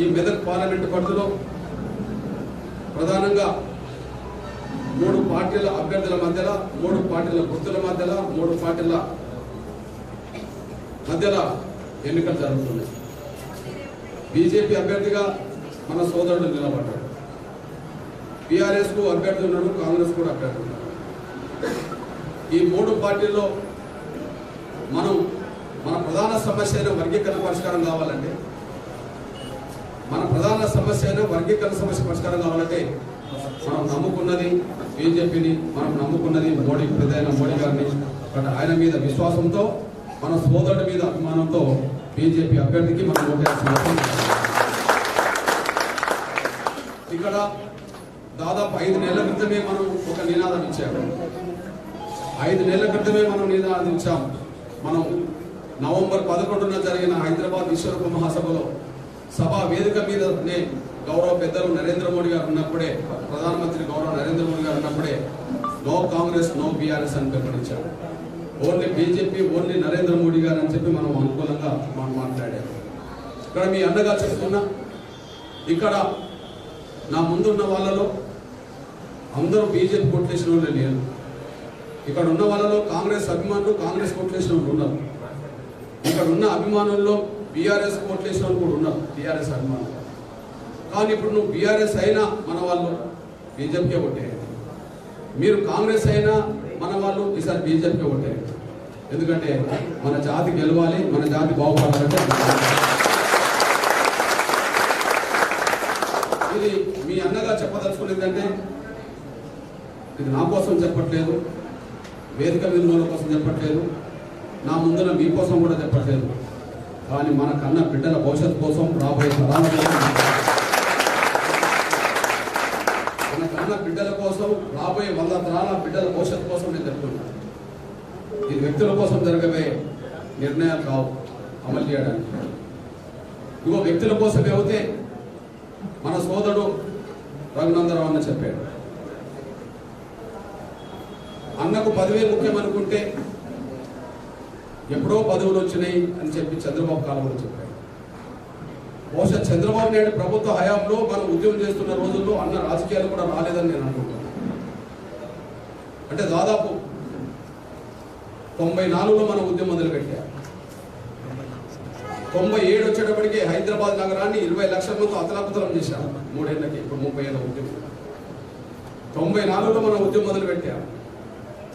ఈ మెదక్ పార్లమెంటు పరిధిలో ప్రధానంగా 3 పార్టీల అభ్యర్థుల మధ్యలో 3 పార్టీల గుర్తుల మధ్యలో 3 పార్టీల మధ్యలో ఎన్నికలు జరుగుతున్నాయి. బీజేపీ అభ్యర్థిగా మన సోదరుడు నిలబడ్డాడు. బీఆర్ఎస్ కు అభ్యర్థి ఉన్నాడు, కాంగ్రెస్ కూడా అభ్యర్థి ఉన్నాడు. ఈ 3 పార్టీల్లో మన ప్రధాన సమస్య అయిన వర్గీకరణ పరిష్కారం కావాలంటే మనం నమ్ముకున్నది బీజేపీని, మనం నమ్ముకున్నది పెద్దయిన మోడీ గారిని. ఆయన మీద విశ్వాసంతో, మన సోదరుడి మీద అభిమానంతో బీజేపీ అభ్యర్థికి మనం ఓటేయాల్సిన అవసరం. ఇక్కడ దాదాపు 5 నెలల క్రితమే మనం ఒక నినాదం ఇచ్చాము. 5 నెలల క్రితమే మనం నినాదం ఇచ్చాము. మనం నవంబర్ 11న జరిగిన హైదరాబాద్ విశ్వరూప మహాసభలో సభా వేదిక మీదనే గౌరవ పెద్దలు నరేంద్ర మోడీ గారు ఉన్నప్పుడే, ప్రధానమంత్రి గౌరవ నరేంద్ర మోడీ గారు ఉన్నప్పుడే నో కాంగ్రెస్ నో బీఆర్ఎస్ అని ప్రకటించారు. Only BJP, only Narendra Modi గారు అని చెప్పి మనం అనుకూలంగా మాట్లాడాము. ఇక్కడ మీ అన్నగా చెప్తున్నా, ఇక్కడ నా ముందున్న వాళ్ళలో అందరూ బీజేపీ కొట్టేసిన వాళ్ళు లేరు. ఇక్కడ ఉన్న వాళ్ళలో కాంగ్రెస్ అభిమానులు, కాంగ్రెస్ కొట్టేసిన వాళ్ళు ఉన్నారు. ఇక్కడ ఉన్న అభిమానుల్లో బీఆర్ఎస్ కొట్టేసిన వాళ్ళు కూడా ఉన్నారు, బీఆర్ఎస్ అభిమానులు. కానీ ఇప్పుడు నువ్వు బీఆర్ఎస్ అయినా మన వాళ్ళు బీజేపీకే కొట్టేయండి, మీరు కాంగ్రెస్ అయినా మన వాళ్ళు ఈసారి బీజేపీకే కొట్టేయండి. ఎందుకంటే మన జాతి గెలవాలి, మన జాతి బాగుపడాలంటే. ఇది మీ అన్నగా చెప్పదలుచుకునేదంటే ఇది నా కోసం చెప్పట్లేదు, వేదిక మీద కోసం చెప్పట్లేదు, నా ముందున మీకోసం కూడా చెప్పట్లేదు. కానీ మన కన్న బిడ్డల భవిష్యత్తు కోసం, రాబోయే తరాల మన కన్న బిడ్డల కోసం, రాబోయే 100 తరాల బిడ్డల భవిష్యత్తు కోసం నేను చెప్తున్నాను. ఇది వ్యక్తుల కోసం జరగబోయే నిర్ణయాలు కావు అమలు చేయడానికి. ఇగో వ్యక్తుల కోసమే అవుతే మన సోదరుడు రఘునందరావు అన్న చెప్పాడు, అన్నకు పదవే ముఖ్యం అనుకుంటే ఎప్పుడో పదవులు వచ్చినాయి అని చెప్పి చంద్రబాబు కాలంలో చెప్పాడు. బహుశా చంద్రబాబు నాయుడు ప్రభుత్వ హయాంలో మనం ఉద్యమం చేస్తున్న రోజుల్లో అన్న రాజకీయాలు కూడా రాలేదని నేను అనుకుంటున్నాను. అంటే దాదాపు 94లో మనం ఉద్యమం మొదలుపెట్టాం. 97 వచ్చేటప్పటికి హైదరాబాద్ నగరాన్ని 20 లక్షల మంది అతలాకుతలం చేశాం. 3 ఏళ్ళకి, ఇప్పుడు 30 ఏళ్ళ ఉద్యమం. 94లో మనం ఉద్యమం మొదలుపెట్టాం.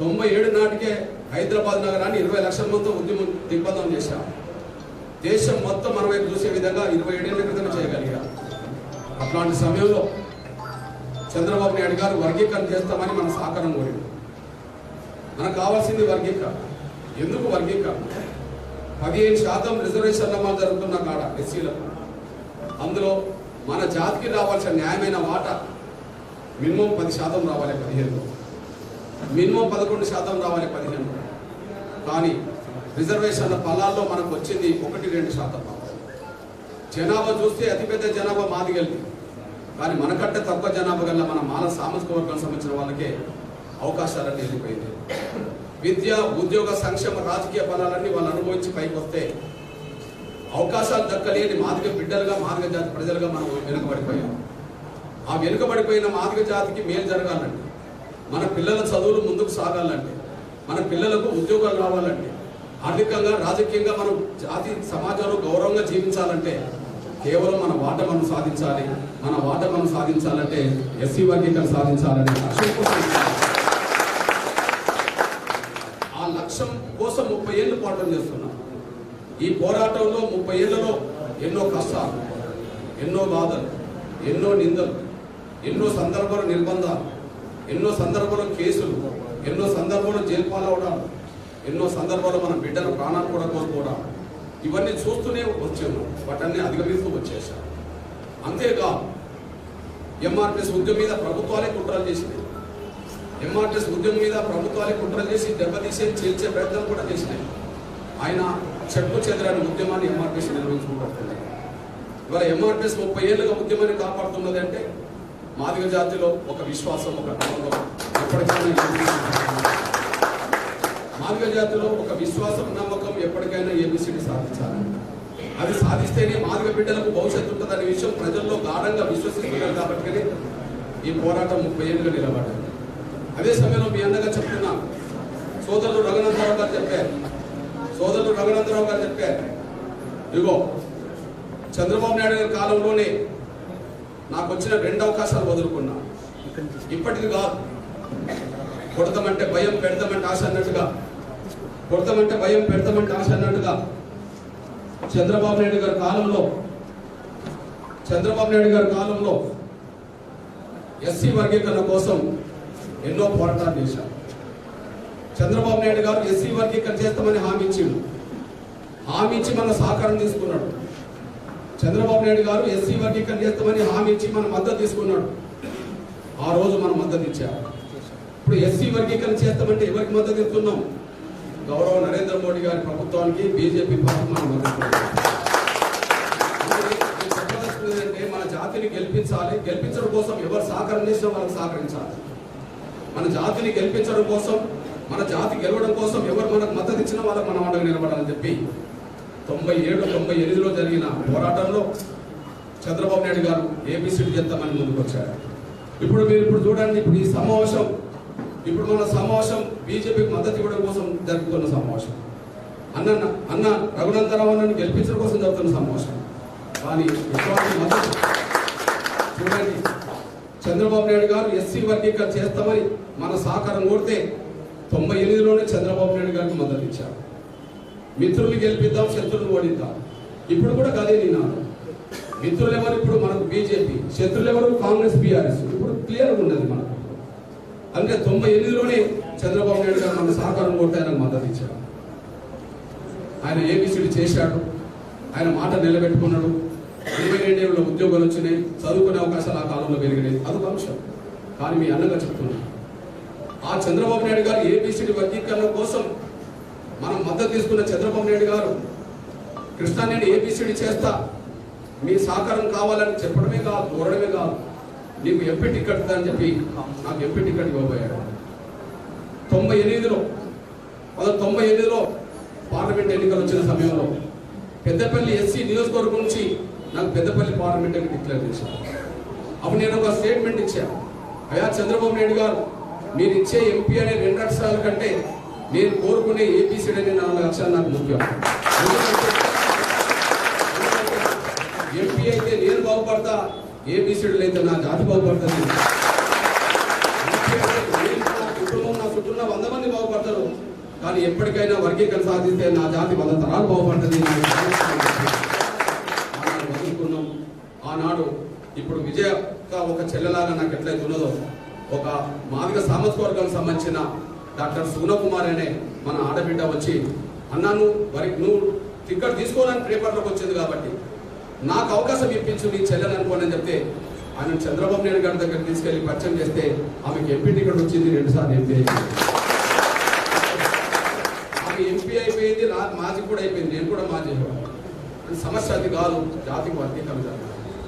97 నాటికే హైదరాబాద్ నగరాన్ని 20 లక్షల మందితో ఉద్యమం దిగ్బంధం చేశాం. దేశం మొత్తం మన వైపు చూసే విధంగా 27 ఏళ్ల క్రితం చేయగలిగాం. అట్లాంటి సమయంలో చంద్రబాబు నాయుడు గారు వర్గీకరణ చేస్తామని మన సహకారం కోరింది. మనకు కావాల్సింది వర్గీకరణ. ఎందుకు వర్గీకరణ? 15% రిజర్వేషన్ల అమలు జరుగుతున్న కాడ ఎస్సీలకు, అందులో మన జాతికి రావాల్సిన న్యాయమైన వాటా మినిమం 10% రావాలి, 15, మినిమం 11% రావాలి, 15. కానీ రిజర్వేషన్ల ఫలాల్లో మనకు వచ్చింది 1-2%. జనాభా చూస్తే అతిపెద్ద జనాభా మాదిగలిది, కానీ మనకంటే తక్కువ జనాభా గల మన మాల సామాజిక వర్గానికి సంబంధించిన వాళ్ళకే అవకాశాలన్నీ వెళ్ళిపోయింది. విద్య, ఉద్యోగ, సంక్షేమ, రాజకీయ ఫలాలన్నీ వాళ్ళు అనుభవించి పైకి వస్తే అవకాశాలు దక్కలేని మాదిగ బిడ్డలుగా, మాదిగ జాతి ప్రజలుగా మనం వెనుకబడిపోయాం. ఆ వెనుకబడిపోయిన మాదిగ జాతికి మేలు జరగాలంటే, మన పిల్లల చదువులు ముందుకు సాగాలంటే, మన పిల్లలకు ఉద్యోగాలు రావాలంటే, ఆర్థికంగా, రాజకీయంగా మనం జాతి సమాజంలో గౌరవంగా జీవించాలంటే కేవలం మన వాట మనం సాధించాలి. మన వాట మనం సాధించాలంటే ఎస్సీ వర్గీకరణ సాధించాలని ఆ లక్ష్యం కోసం 30 ఏళ్ళు పోరాటం చేస్తున్నాం. ఈ పోరాటంలో 30 ఏళ్లలో ఎన్నో కష్టాలు, ఎన్నో బాధలు, ఎన్నో నిందలు, ఎన్నో సందర్భాలు నిర్బంధాలు, ఎన్నో సందర్భాలు కేసులు, ఎన్నో సందర్భాలు జైలు పాలవడాలు, ఎన్నో సందర్భాలు మన బిడ్డల ప్రాణాలు కూడా కోల్పోవడం, ఇవన్నీ చూస్తూనే వచ్చాము. వాటన్నీ అధిగమిస్తూ వచ్చేసాం. అంతేకాదు, ఎంఆర్పిఎస్ ఉద్యమం మీద ప్రభుత్వాలే కుట్రలు చేసినాయి. ఎంఆర్పిఎస్ ఉద్యమం మీద ప్రభుత్వాలే కుట్రలు చేసి దెబ్బతీసే చేల్చే ప్రయత్నం కూడా చేసినాయి. ఆయన చెట్టు చెదరని ఉద్యమాన్ని ఎంఆర్పిఎస్ నిర్వహించుకుంటుంది. ఇవాళ ఎంఆర్పిఎస్ 30 ఏళ్ళుగా ఉద్యమాన్ని కాపాడుతున్నది అంటే మాదిగ జాతిలో ఒక విశ్వాసం, ఒక నమ్మకం ఎప్పటికైనా, మాదిగ జాతిలో ఒక విశ్వాసం, నమ్మకం ఎప్పటికైనా ఏబిసిడి సాధించాలి. అది సాధిస్తేనే మాదిగ బిడ్డలకు భవిష్యత్తు ఉంటుందనే విషయం ప్రజల్లో గాఢంగా విశ్వసిస్తున్నారు కాబట్టి ఈ పోరాటం 30 ఏళ్ళుగా నిలబడ్డారు. అదే సమయంలో మీ అందగా చెప్తున్నా, సోదరులు రఘునందరావు గారు చెప్పారు, ఇదిగో చంద్రబాబు నాయుడు గారి కాలంలోనే నాకు వచ్చిన 2 అవకాశాలు వదులుకున్నా. ఇప్పటికి కాదు, కొడతామంటే భయం, పెడతామంటే ఆశ అన్నట్టుగా, కొడతామంటే భయం, పెడతామంటే ఆశ అన్నట్టుగా చంద్రబాబు నాయుడు గారి కాలంలో ఎస్సీ వర్గీకరణ కోసం ఎన్నో పోరాటాలు చేశారు. చంద్రబాబు నాయుడు గారు ఎస్సీ వర్గీకరణ చేస్తామని హామీ ఇచ్చి మన సహకారం తీసుకున్నాడు. చంద్రబాబు నాయుడు గారు ఎస్సీ వర్గీకరణ చేస్తామని హామీ ఇచ్చి మన మద్దతు తీసుకున్నాడు. ఆ రోజు మనం మద్దతు ఇచ్చారు. ఇప్పుడు ఎస్సీ వర్గీకరణ చేస్తామంటే ఎవరికి మద్దతు ఇస్తున్నాం? గౌరవ నరేంద్ర మోడీ గారి ప్రభుత్వానికి, బీజేపీ పార్టీకి మనం మద్దతు. అంటే మన జాతిని గెలిపించాలి. గెలిపించడం కోసం ఎవరు సహకారం చేసినా వాళ్ళకి సహకరించాలి. మన జాతిని గెలిపించడం కోసం, మన జాతి గెలవడం కోసం ఎవరు మనకు మద్దతు ఇచ్చినా వాళ్ళకి మనం అండగా నిలబడాలని చెప్పి 97-98లో జరిగిన పోరాటంలో చంద్రబాబు నాయుడు గారు ఏబిసిడి చేద్దామని ముందుకు వచ్చారు. ఇప్పుడు చూడండి, ఇప్పుడు మన సమావేశం బీజేపీకి మద్దతు ఇవ్వడం కోసం జరుగుతున్న సమావేశం, అన్న రఘునందరావు అన్నని గెలిపించడం కోసం జరుగుతున్న సమావేశం. కానీ మద్దతు చూడండి, చంద్రబాబు నాయుడు గారు ఎస్సీ వర్గీకరణ చేస్తామని మన సహకారం కోరితే 98లోనే చంద్రబాబు నాయుడు గారికి మద్దతు ఇచ్చారు. మిత్రులు గెలిపిద్దాం, శత్రువులు ఓడిద్దాం. ఇప్పుడు కూడా గదే నిన్నాను. మిత్రులు ఎవరు? ఇప్పుడు మనకు బీజేపీ. శత్రులు ఎవరు? కాంగ్రెస్, బీఆర్ఎస్. ఇప్పుడు క్లియర్గా ఉన్నది మనకు. అంటే 98లోనే చంద్రబాబు నాయుడు గారు మన సహకారం కోరితే ఆయనకు మద్దతు ఇచ్చారు. ఆయన ఏబిసిడి చేశాడు, ఆయన మాట నిలబెట్టుకున్నాడు. 22 ఏళ్ళలో ఉద్యోగాలు వచ్చినాయి, చదువుకునే అవకాశాలు ఆ కాలంలో పెరిగినాయి. అదొక అంశం. కానీ మీ అన్నగా చెప్తున్నాను, ఆ చంద్రబాబు నాయుడు గారు ఏబిసిడి వర్గీకరణ కోసం మనం మద్దతు తీసుకున్న చంద్రబాబు నాయుడు గారు కృష్ణా నేను ఏబిసిడి చేస్తా, మీ సహకారం కావాలని చెప్పడమే కాదు, కోరడమే కాదు, నీకు ఎంపీ టికెట్ అని చెప్పి నాకు ఎంపీ టికెట్ ఇవ్వబోయాడు. 98లో పార్లమెంట్ ఎన్నికలు వచ్చిన సమయంలో పెద్దపల్లి ఎస్సీ నియోజకవర్గం నుంచి నాకు పెద్దపల్లి పార్లమెంట్ డిక్లేర్ చేశాను. అప్పుడు నేను ఒక స్టేట్మెంట్ ఇచ్చాను, అయ్యా చంద్రబాబు నాయుడు గారు, మీరు ఇచ్చే ఎంపీ అనే 2 అక్షరాల కంటే నేను కోరుకునే ఏబిసిడి అనే 4 అక్షరాలు నాకు ముఖ్యం. ఎంపీ అయితే నేను బాగుపడతా, ఏబిసిడీలు అయితే నా జాతి బాగుపడుతుంది. కుటుంబం, నా చుట్టూ 100 మంది బాగుపడతారు. కానీ ఎప్పటికైనా వర్గీకరణ సాధిస్తే నా జాతి 100 తరాలు బాగుపడుతుంది. వదులుకున్నాం ఆనాడు. ఇప్పుడు విజయక ఒక చెల్లెలాగా నాకు ఎట్లయితే ఉన్నదో, ఒక మాదిగ సామాజిక వర్గానికి సంబంధించిన డాక్టర్ సుగుణకుమార్ అనే మన ఆడబిడ్డ వచ్చి, అన్నా నువ్వు టికెట్ తీసుకోవాలని పేపర్లోకి వచ్చింది కాబట్టి నాకు అవకాశం ఇప్పించు, నీ చెల్లెని అనుకోని అని చెప్తే ఆయన చంద్రబాబు నాయుడు గారి దగ్గర తీసుకెళ్లి పరిచయం చేస్తే ఆమెకి ఎంపీ టికెట్ వచ్చింది. 2 సార్లు ఎంపీ అయిపోయింది. ఆమె ఎంపీ అయిపోయింది, మాజీ కూడా అయిపోయింది. నేను కూడా మాజీ. సమస్య అది కాదు, జాతికి వర్గీకరణ జరగాలి.